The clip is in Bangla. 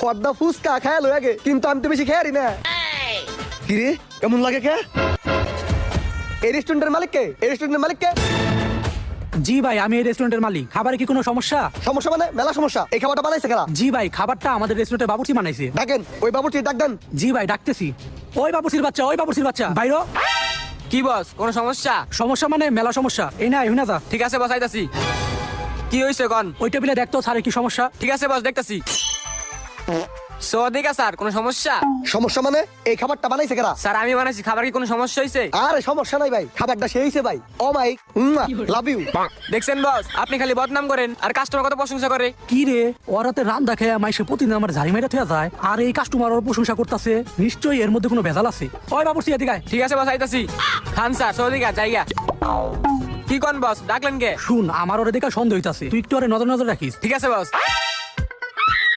পদ্মা ফুচকা খায় লো আগে, কিন্তু আমি তো বেশি খেয়ারি না। কিরে কেমন লাগে কে? এই রেস্টুরেন্টের মালিক কে? এই রেস্টুরেন্টের মালিক কে? জি ভাই, আমি এই রেস্টুরেন্টের মালিক। খাবারে কি কোনো সমস্যা? সমস্যা মানে মেলা সমস্যা। এই খাবারটা বানাইছে কারা? জি ভাই, খাবারটা আমাদের রেস্টুরেন্টের বাবুর্চি বানাইছে। ডাকেন ওই বাবুর্চি, ডাক দেন। জি ভাই, ডাকতেছি। ওই বাবুর্চির বাচ্চা, ওই বাবুর্চির বাচ্চা বাইরো। কি বস, কোনো সমস্যা? সমস্যা মানে মেলা সমস্যা। এই না, এই না যা। ঠিক আছে বস, আইতাছি। কি হইছে কোন? ওই টেবিলে দেখতো স্যার কি সমস্যা। ঠিক আছে বস, দেখতাছি। সোদিকা স্যার, কোনো সমস্যা? সমস্যা মানে এই খাবারটা বানাইছে কারা? স্যার আমি বানাইছি, খাবার কি কোনো সমস্যা হইছে? আরে সমস্যা নাই ভাই, খাবারটা সে হইছে ভাই। ও মাই লাভ ইউ। দেখছেন বস, আপনি খালি বদনাম করেন আর কাস্টমার কত প্রশংসা করে। কি রে, ওরাতে রান্দা খেয়ে মাইসে প্রতিদিন আমার ঝাড়ি মেরে থেয়া যায়, আর এই কাস্টমার ওর প্রশংসা করতেছে। নিশ্চয়ই এর মধ্যে কোনো ভেজাল আছে। ওই বাবুর্চি এদিকে আয়। ঠিক আছে বস, আইতাছি। খান স্যার, সোদিকা জায়গা। কি কোন বস, ডাকলেন কে? শুন, আমার ওরে দেখা সন্দেহ হইতাছে, তুই একটু ওরে নজর নজর রাখিস। ঠিক আছে বস।